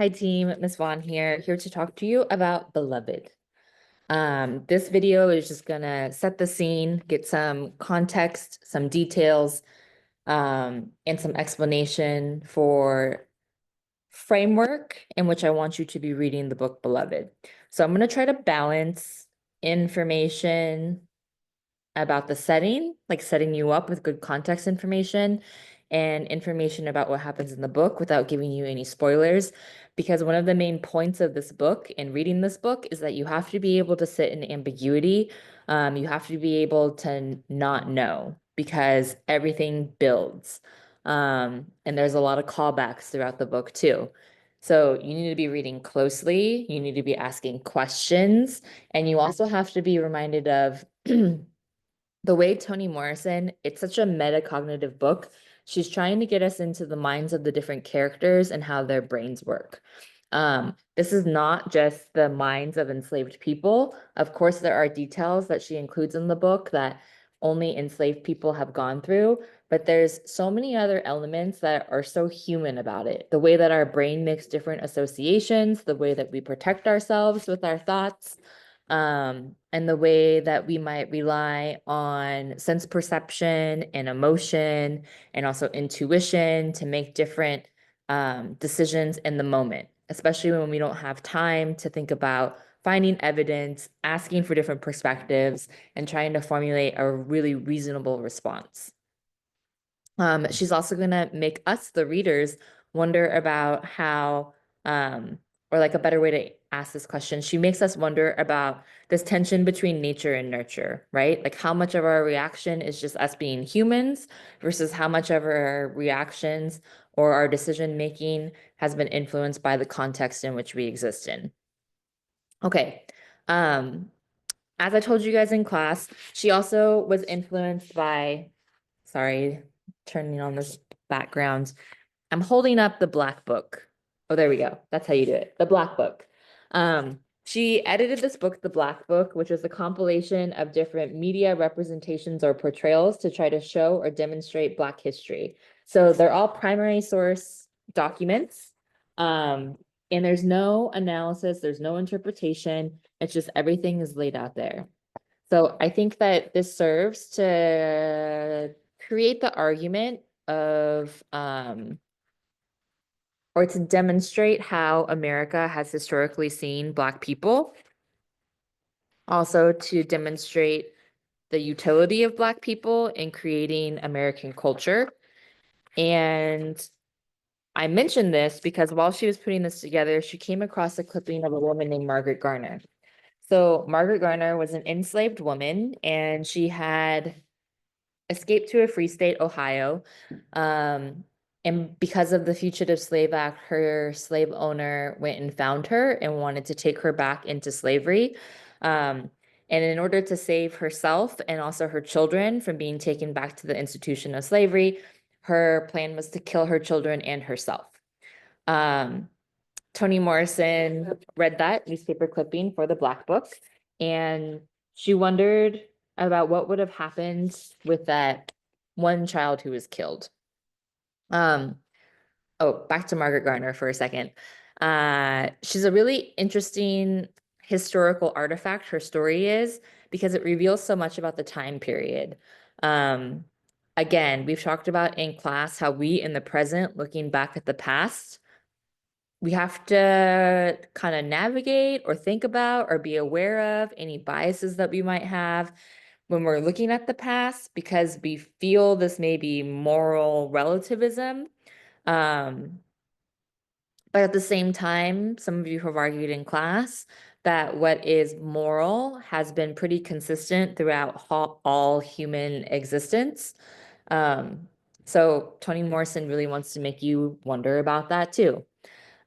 Hi team, Miss Vaughn here to talk to you about Beloved. This video is just gonna set the scene, get some context, some details, and some explanation for framework in which I want you to be reading the book Beloved. So I'm gonna try to balance information about the setting, like setting you up with good context information and information about what happens in the book without giving you any spoilers. Because one of the main points of this book and reading this book is that you have to be able to sit in ambiguity. You have to be able to not know because everything builds. And there's a lot of callbacks throughout the book too. So you need to be reading closely, you need to be asking questions, and you also have to be reminded of the way Toni Morrison, it's such a metacognitive book. She's trying to get us into the minds of the different characters and how their brains work. This is not just the minds of enslaved people. Of course, there are details that she includes in the book that only enslaved people have gone through, but there's so many other elements that are so human about it. The way that our brain makes different associations, the way that we protect ourselves with our thoughts, and the way that we might rely on sense perception and emotion and also intuition to make different decisions in the moment, especially when we don't have time to think about finding evidence, asking for different perspectives, and trying to formulate a really reasonable response. She's also going to make us, the readers, wonder about how, or like a better way to ask this question, she makes us wonder about this tension between nature and nurture, right? Like how much of our reaction is just us being humans versus how much of our reactions or our decision making has been influenced by the context in which we exist in. Okay. As I told you guys in class, she also was influenced by, sorry, turning on this background. I'm holding up the Black Book. Oh, there we go. That's how you do it. The Black Book. She edited this book, The Black Book, which was a compilation of different media representations or portrayals to try to show or demonstrate Black history. So they're all primary source documents. And there's no analysis, there's no interpretation. It's just everything is laid out there. So I think that this serves to create the argument of or to demonstrate how America has historically seen Black people, also to demonstrate the utility of Black people in creating American culture. And I mentioned this because while she was putting this together, she came across a clipping of a woman named Margaret Garner. So Margaret Garner was an enslaved woman, and she had escaped to a free state, Ohio. And because of the Fugitive Slave Act, her slave owner went and found her and wanted to take her back into slavery. And in order to save herself and also her children from being taken back to the institution of slavery, her plan was to kill her children and herself. Um, Toni Morrison read that newspaper clipping for the Black Book, and she wondered about what would have happened with that one child who was killed. Um, oh, back to Margaret Garner for a second. She's a really interesting historical artifact, her story is, because it reveals so much about the time period. Um, Again, we've talked about in class how we in the present, looking back at the past, we have to kind of navigate or think about or be aware of any biases that we might have when we're looking at the past because we feel this may be moral relativism. Um, but at the same time, some of you have argued in class that what is moral has been pretty consistent throughout all human existence. Um, so Toni Morrison really wants to make you wonder about that too.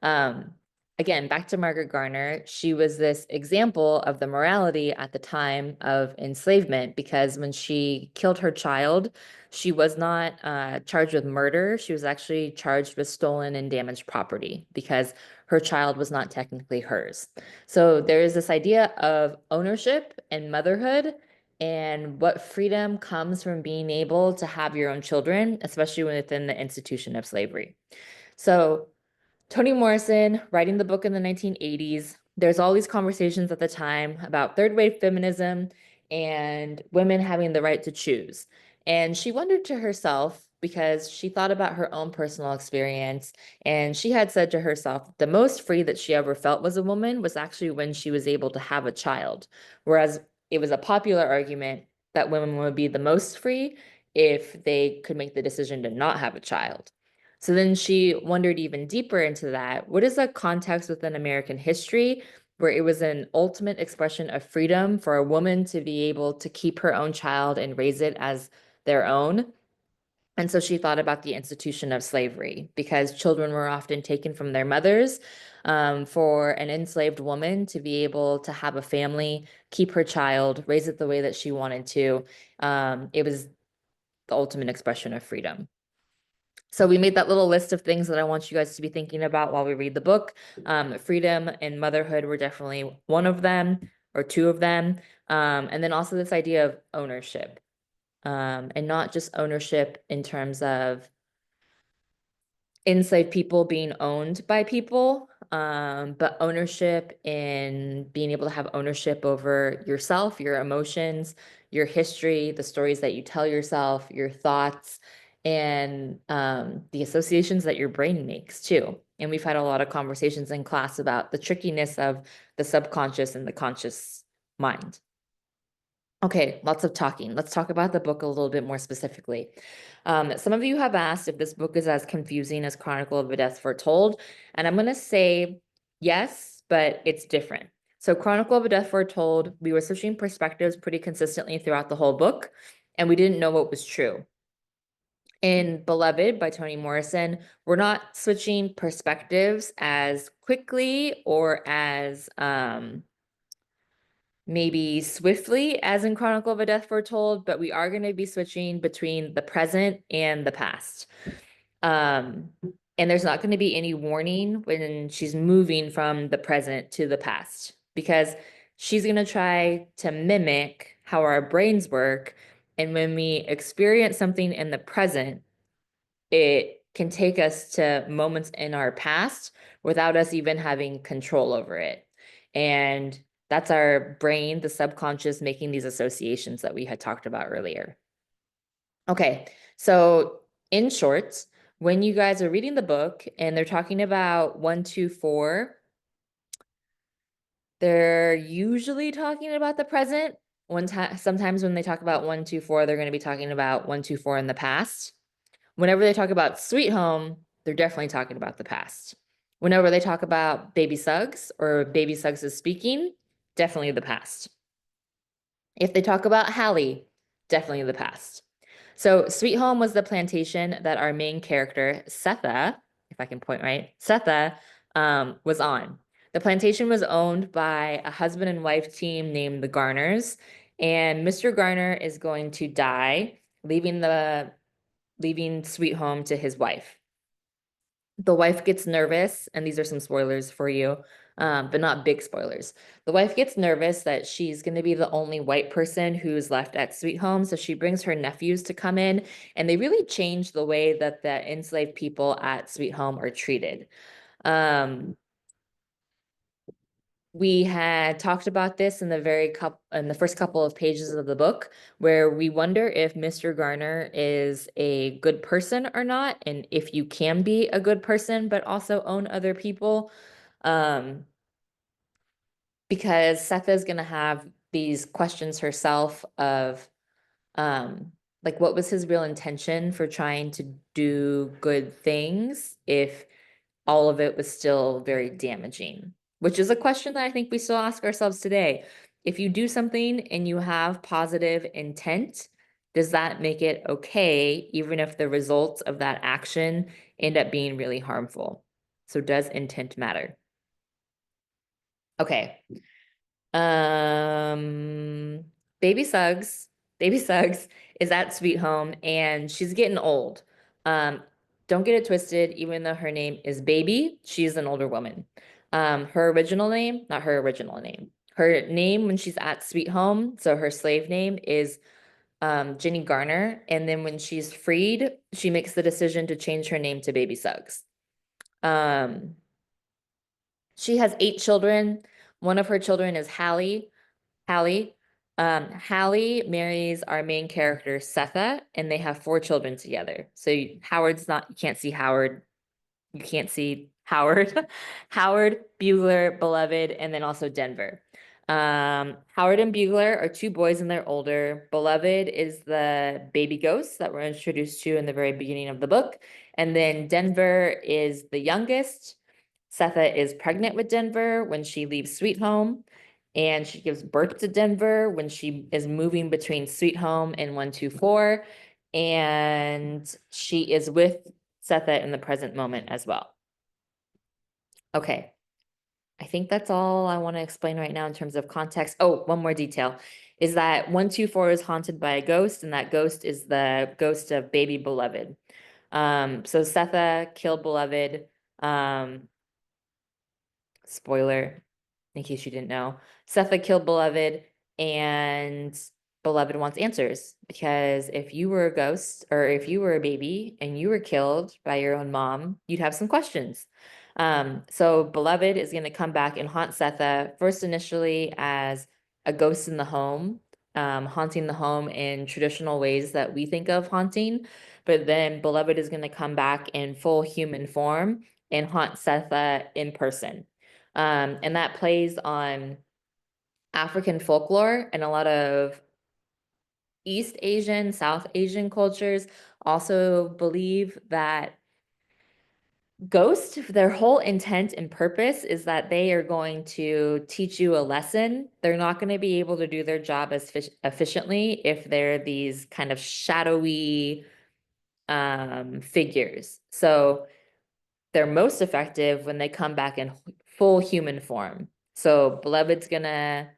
Um, Again, back to Margaret Garner, she was this example of the morality at the time of enslavement because when she killed her child, she was not charged with murder. She was actually charged with stolen and damaged property because her child was not technically hers. So there is this idea of ownership and motherhood and what freedom comes from being able to have your own children, especially within the institution of slavery. So Toni Morrison writing the book in the 1980s. There's all these conversations at the time about third wave feminism and women having the right to choose. And she wondered to herself, because she thought about her own personal experience, and she had said to herself, the most free that she ever felt was a woman was actually when she was able to have a child. Whereas it was a popular argument that women would be the most free if they could make the decision to not have a child. So then she wondered even deeper into that. What is the context within American history where it was an ultimate expression of freedom for a woman to be able to keep her own child and raise it as their own? And so she thought about the institution of slavery, because children were often taken from their mothers. For an enslaved woman to be able to have a family, keep her child, raise it the way that she wanted to, it was the ultimate expression of freedom. So we made that little list of things that I want you guys to be thinking about while we read the book. Freedom and motherhood were definitely one of them, or two of them. And then also this idea of ownership, and not just ownership in terms of enslaved people being owned by people, but ownership in being able to have ownership over yourself, your emotions, your history, the stories that you tell yourself, your thoughts, and the associations that your brain makes too. And we've had a lot of conversations in class about the trickiness of the subconscious and the conscious mind. Okay, lots of talking. Let's talk about the book a little bit more specifically. Some of you have asked if this book is as confusing as Chronicle of a Death Foretold, and I'm going to say yes, but it's different. So Chronicle of a Death Foretold, we were switching perspectives pretty consistently throughout the whole book, and we didn't know what was true. In Beloved by Toni Morrison, we're not switching perspectives as quickly or as maybe swiftly as in Chronicle of a Death Foretold, but we are going to be switching between the present and the past. And there's not going to be any warning when she's moving from the present to the past, because she's going to try to mimic how our brains work. And when we experience something in the present, it can take us to moments in our past without us even having control over it. And that's our brain, the subconscious, making these associations that we had talked about earlier. Okay, so in short, when you guys are reading the book and they're talking about 1, 2, 4, they're usually talking about the present. Sometimes when they talk about 1, 2, 4, they're going to be talking about 1, 2, 4 in the past. Whenever they talk about Sweet Home, they're definitely talking about the past. Whenever they talk about Baby Suggs or Baby Suggs is speaking, definitely the past. If they talk about Hallie, definitely the past. So Sweet Home was the plantation that our main character, Setha, if I can point right, Setha, was on. The plantation was owned by a husband and wife team named the Garners, and Mr. Garner is going to die, leaving Sweet Home to his wife. The wife gets nervous, and these are some spoilers for you, but not big spoilers. The wife gets nervous that she's going to be the only white person who's left at Sweet Home, so she brings her nephews to come in, and they really change the way that the enslaved people at Sweet Home are treated. We had talked about this in the first couple of pages of the book, where we wonder if Mr. Garner is a good person or not, and if you can be a good person but also own other people. Because Setha is going to have these questions herself of like, what was his real intention for trying to do good things if all of it was still very damaging, which is a question that I think we still ask ourselves today. If you do something and you have positive intent, does that make it okay, even if the results of that action end up being really harmful? So does intent matter? Okay. Um, Baby Suggs, Baby Suggs is at Sweet Home and she's getting old. Um, don't get it twisted, even though her name is Baby, she's an older woman. Her original name, not her original name. Her name when she's at Sweet Home, so her slave name is Jenny Garner. And then when she's freed, she makes the decision to change her name to Baby Suggs. She has 8 children. One of her children is Hallie. Hallie. Hallie marries our main character, Setha, and they have 4 children together. So Howard's not, you can't see Howard. You can't see Howard. Howard, Bugler, Beloved, and then also Denver. Howard and Bugler are 2 boys and they're older. Beloved is the baby ghost that we're introduced to in the very beginning of the book. And then Denver is the youngest. Setha is pregnant with Denver when she leaves Sweet Home, and she gives birth to Denver when she is moving between Sweet Home and 124, and she is with Setha in the present moment as well. Okay, I think that's all I want to explain right now in terms of context. Oh, one more detail is that 124 is haunted by a ghost, and that ghost is the ghost of baby Beloved. So Setha killed Beloved. Spoiler, in case you didn't know, Setha killed Beloved, and Beloved wants answers, because if you were a ghost or if you were a baby and you were killed by your own mom, you'd have some questions. So Beloved is going to come back and haunt Setha, first initially as a ghost in the home, haunting the home in traditional ways that we think of haunting. But then Beloved is going to come back in full human form and haunt Setha in person. And that plays on African folklore, and a lot of East Asian, South Asian cultures also believe that ghosts, their whole intent and purpose is that they are going to teach you a lesson. They're not going to be able to do their job as efficiently if they're these kind of shadowy figures. So they're most effective when they come back in full human form. So Beloved's gonna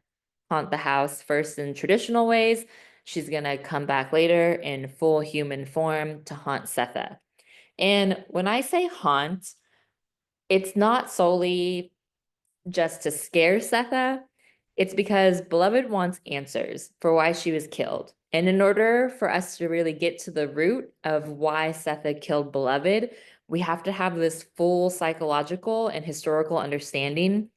haunt the house first in traditional ways. She's gonna come back later in full human form to haunt Setha. And when I say haunt, it's not solely just to scare Setha. It's because Beloved wants answers for why she was killed. And in order for us to really get to the root of why Setha killed Beloved, we have to have this full psychological and historical understanding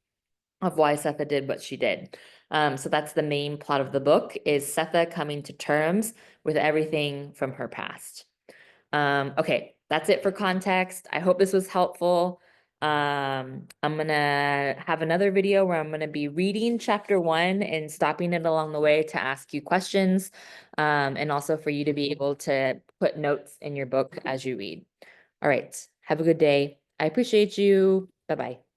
of why Setha did what she did. So that's the main plot of the book, is Setha coming to terms with everything from her past. Okay, that's it for context. I hope this was helpful. I'm gonna have another video where I'm gonna be reading chapter 1 and stopping it along the way to ask you questions, and also for you to be able to put notes in your book as you read. All right, have a good day. I appreciate you. Bye-bye.